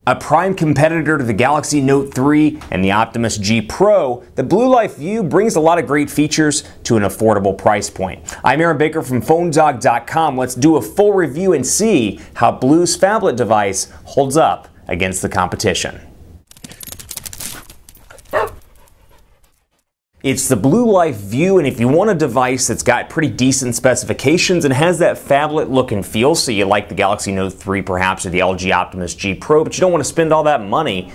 A prime competitor to the Galaxy Note 3 and the Optimus G Pro, the BLU Life View brings a lot of great features to an affordable price point. I'm Aaron Baker from PhoneDog.com. Let's do a full review and see how BLU's phablet device holds up against the competition. It's the BLU Life View, and if you want a device that's got pretty decent specifications and has that phablet look and feel, so you like the Galaxy Note 3 perhaps or the LG Optimus G Pro, but you don't want to spend all that money,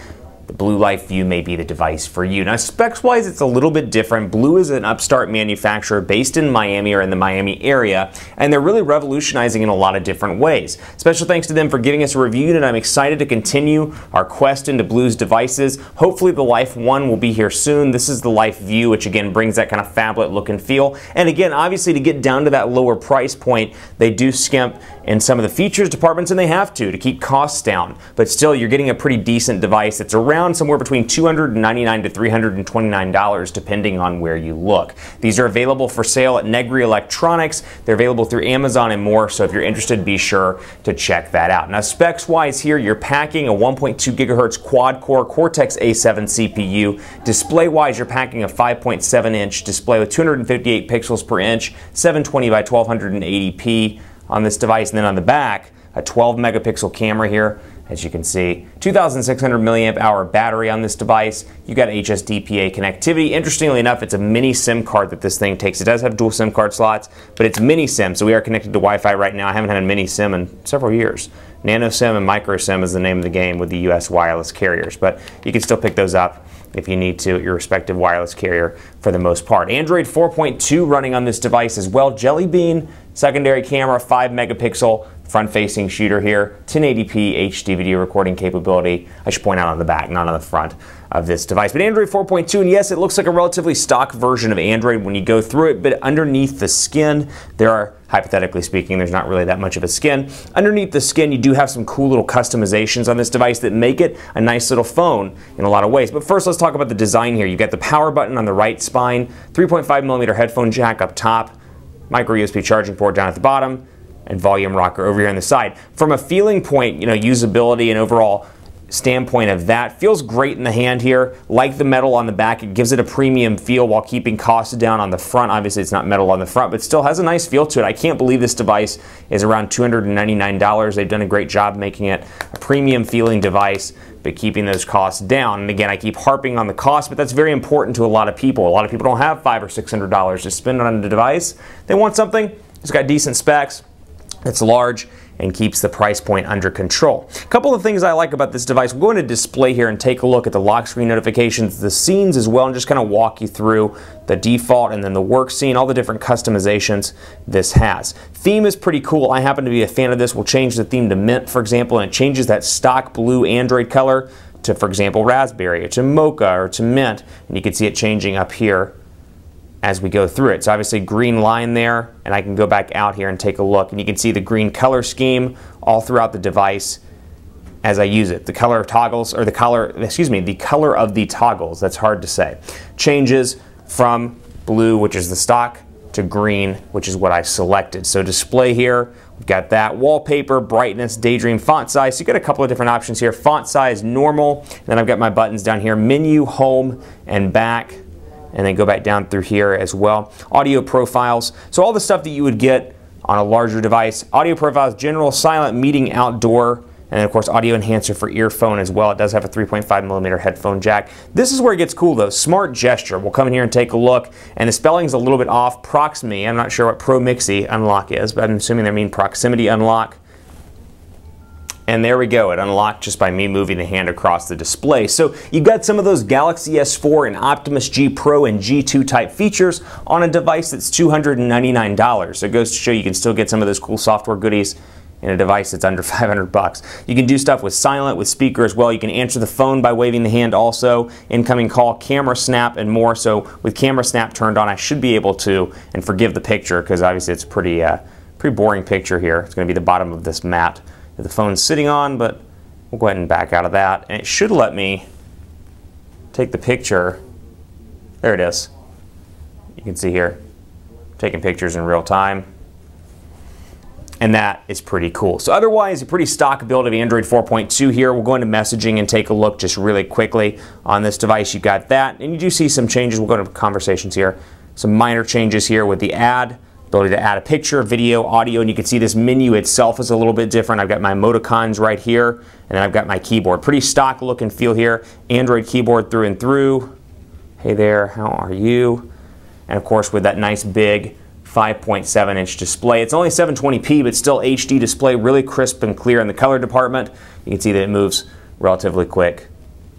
the BLU Life View may be the device for you. Now, specs-wise, it's a little bit different. BLU is an upstart manufacturer based in Miami or in the Miami area, and they're really revolutionizing in a lot of different ways. Special thanks to them for giving us a review, and I'm excited to continue our quest into BLU's devices. Hopefully the Life 1 will be here soon. This is the Life View, which again brings that kind of phablet look and feel. And again, obviously to get down to that lower price point, they do skimp in some of the features departments, and they have to keep costs down. But still, you're getting a pretty decent device that's around somewhere between $299 to $329 depending on where you look. These are available for sale at Negri Electronics. They're available through Amazon and more, so if you're interested, be sure to check that out. Now, specs-wise here, you're packing a 1.2 gigahertz quad-core Cortex A7 CPU. Display-wise, you're packing a 5.7-inch display with 258 pixels per inch, 720 by 1280p on this device, and then on the back, a 12 megapixel camera here, as you can see, 2,600 milliamp hour battery on this device. You got HSDPA connectivity. Interestingly enough, it's a mini SIM card that this thing takes. It does have dual SIM card slots, but it's mini SIM, so we are connected to Wi-Fi right now. I haven't had a mini SIM in several years. Nano SIM and micro SIM is the name of the game with the US wireless carriers, but you can still pick those up if you need to at your respective wireless carrier for the most part. Android 4.2 running on this device as well. Jelly Bean, secondary camera, 5 megapixel front-facing shooter here, 1080p HD video recording capability. I should point out on the back, not on the front of this device. But Android 4.2, and yes, it looks like a relatively stock version of Android when you go through it, but underneath the skin, there are, hypothetically speaking, there's not really that much of a skin. Underneath the skin, you do have some cool little customizations on this device that make it a nice little phone in a lot of ways. But first, let's talk about the design here. You've got the power button on the right spine, 3.5mm headphone jack up top, micro USB charging port down at the bottom, and volume rocker over here on the side. From a feeling point, usability and overall standpoint of that, feels great in the hand here. Like the metal on the back, it gives it a premium feel while keeping costs down on the front. Obviously, it's not metal on the front, but still has a nice feel to it. I can't believe this device is around $299. They've done a great job making it a premium feeling device, but keeping those costs down. And again, I keep harping on the cost, but that's very important to a lot of people. A lot of people don't have $500 or $600 to spend on a device. They want something that's got decent specs, it's large, and keeps the price point under control. A couple of things I like about this device. We'll go into display here and take a look at the lock screen notifications, the scenes as well, and just kind of walk you through the default and then the work scene, all the different customizations this has. Theme is pretty cool. I happen to be a fan of this. We'll change the theme to mint, for example, and it changes that stock blue Android color to, for example, raspberry, or to mocha, or to mint, and you can see it changing up here as we go through it. So obviously green line there, and I can go back out here and take a look, and you can see the green color scheme all throughout the device as I use it. The color of toggles, or the color of the toggles, that's hard to say, changes from blue, which is the stock, to green, which is what I selected. So display here, we've got that. Wallpaper, brightness, daydream, font size. So you got a couple of different options here. Font size, normal, and then I've got my buttons down here, menu, home, and back, and then go back down through here as well. Audio profiles, so all the stuff that you would get on a larger device. Audio profiles, general, silent, meeting, outdoor, and then of course audio enhancer for earphone as well. It does have a 3.5mm headphone jack. This is where it gets cool though, smart gesture. We'll come in here and take a look, and the spelling's a little bit off. Proximity, I'm not sure what Promixy unlock is, but I'm assuming they mean proximity unlock. And there we go, it unlocked just by me moving the hand across the display. So you've got some of those Galaxy S4 and Optimus G Pro and G2 type features on a device that's $299. So it goes to show you can still get some of those cool software goodies in a device that's under 500 bucks. You can do stuff with silent, with speaker as well. You can answer the phone by waving the hand also, incoming call, camera snap, and more. So with camera snap turned on, I should be able to, and forgive the picture because obviously it's a pretty boring picture here. It's going to be the bottom of this mat that the phone's sitting on, but we'll go ahead and back out of that. And it should let me take the picture. There it is. You can see here, taking pictures in real time. and that is pretty cool. So otherwise, a pretty stock build of Android 4.2 here. We'll go into messaging and take a look just really quickly on this device. You've got that, and you do see some changes. We'll go to conversations here. Some minor changes here with the ability to add a picture, video, audio, and you can see this menu itself is a little bit different. I've got my emoticons right here, and then I've got my keyboard. Pretty stock look and feel here. Android keyboard through and through. Hey there, how are you? And of course with that nice big 5.7-inch display. It's only 720p, but still HD display, really crisp and clear in the color department. You can see that it moves relatively quick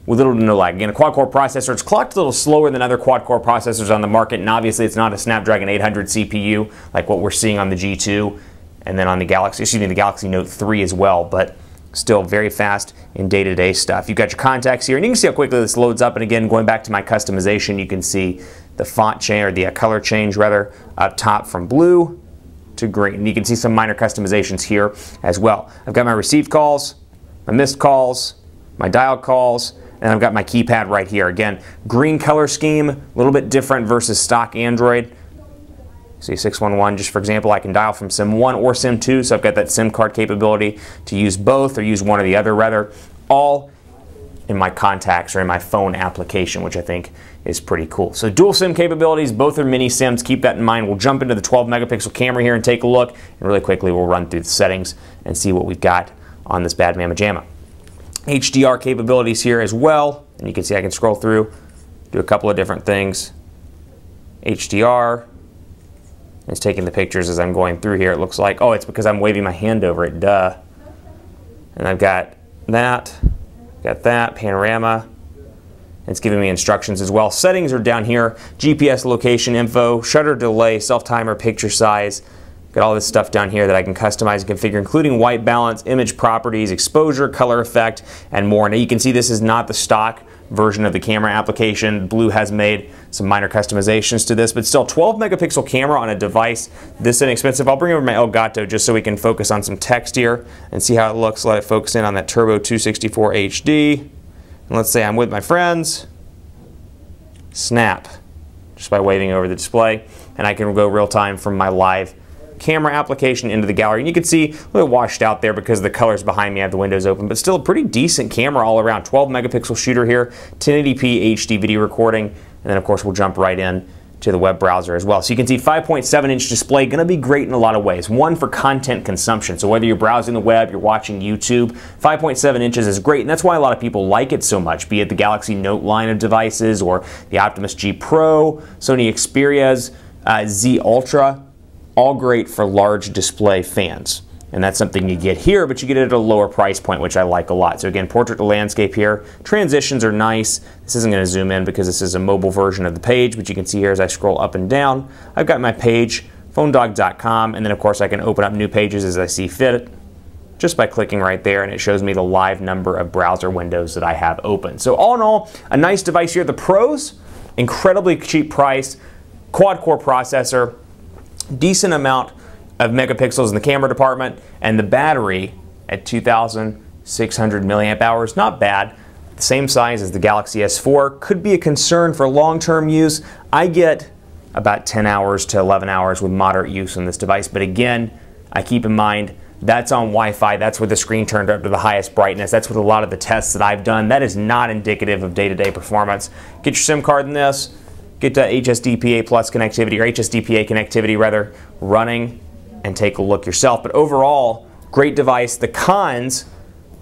with little to no lag. Again, a quad-core processor. It's clocked a little slower than other quad-core processors on the market, and obviously it's not a Snapdragon 800 CPU like what we're seeing on the G2 and then on the the Galaxy Note 3 as well, but still very fast in day-to-day stuff. You've got your contacts here, and you can see how quickly this loads up. And again, going back to my customization, you can see the font change, or the color change rather, up top from blue to green. And you can see some minor customizations here as well. I've got my received calls, my missed calls, my dialed calls, and I've got my keypad right here. Again, green color scheme, a little bit different versus stock Android. See 611, just for example, I can dial from SIM 1 or SIM 2, so I've got that SIM card capability to use both, or use one or the other rather, all in my contacts or in my phone application, which I think is pretty cool. So dual SIM capabilities, both are mini SIMs, keep that in mind. We'll jump into the 12 megapixel camera here and take a look, and really quickly we'll run through the settings and see what we've got on this bad mamma jamma. HDR capabilities here as well, and you can see I can scroll through, do a couple of different things. HDR, it's taking the pictures as I'm going through here. It looks like, oh, it's because I'm waving my hand over it, duh. And I've got that, panorama. It's giving me instructions as well. Settings are down here, GPS location info, shutter delay, self-timer, picture size. Got all this stuff down here that I can customize and configure, including white balance, image properties, exposure, color effect, and more. Now you can see this is not the stock version of the camera application. BLU has made some minor customizations to this, but still 12 megapixel camera on a device this inexpensive. I'll bring over my Elgato just so we can focus on some text here and see how it looks. Let it focus in on that Turbo 264 HD. And let's say I'm with my friends. Snap, just by waving over the display, and I can go real time from my live camera application into the gallery. And you can see a little washed out there because the colors behind me, I have the windows open, but still a pretty decent camera all around. 12 megapixel shooter here, 1080p HD video recording, and then of course we'll jump right in to the web browser as well. So you can see 5.7-inch display, gonna be great in a lot of ways. One, for content consumption. So whether you're browsing the web, you're watching YouTube, 5.7 inches is great, and that's why a lot of people like it so much, be it the Galaxy Note line of devices or the Optimus G Pro, Sony Xperia's Z Ultra, all great for large display fans. And that's something you get here, but you get it at a lower price point, which I like a lot. So again, portrait to landscape here. Transitions are nice. This isn't going to zoom in because this is a mobile version of the page, but you can see here as I scroll up and down, I've got my page, phonedog.com, and then of course I can open up new pages as I see fit just by clicking right there, and it shows me the live number of browser windows that I have open. So all in all, a nice device here. The pros, incredibly cheap price, quad-core processor, decent amount of megapixels in the camera department, and the battery at 2,600 milliamp hours, not bad. The same size as the Galaxy S4, could be a concern for long-term use. I get about 10 hours to 11 hours with moderate use on this device, but again, I keep in mind that's on Wi-Fi, that's with the screen turned up to the highest brightness, that's with a lot of the tests that I've done. That is not indicative of day-to-day performance. Get your SIM card in this, get the HSDPA Plus connectivity, or HSDPA connectivity rather, running, and take a look yourself. But overall, great device. The cons,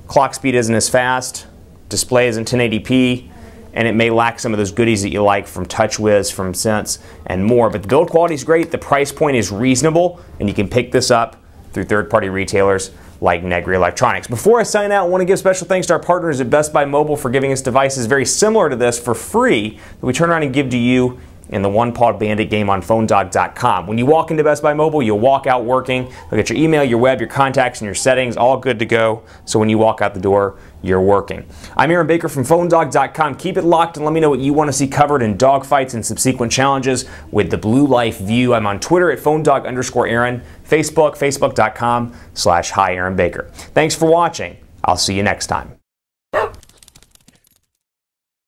clock speed isn't as fast, display isn't 1080p, and it may lack some of those goodies that you like from TouchWiz, from Sense, and more. But the build quality is great, the price point is reasonable, and you can pick this up through third-party retailers like Negri Electronics. Before I sign out, I want to give special thanks to our partners at Best Buy Mobile for giving us devices very similar to this for free that we turn around and give to you in the one-pawed bandit game on phonedog.com. When you walk into Best Buy Mobile, you'll walk out working. Look at your email, your web, your contacts, and your settings, all good to go. So when you walk out the door, you're working. I'm Aaron Baker from phonedog.com. Keep it locked and let me know what you want to see covered in dogfights and subsequent challenges with the BLU Life View. I'm on Twitter at phonedog_Aaron, Facebook, facebook.com/HiAaronBaker. Thanks for watching. I'll see you next time.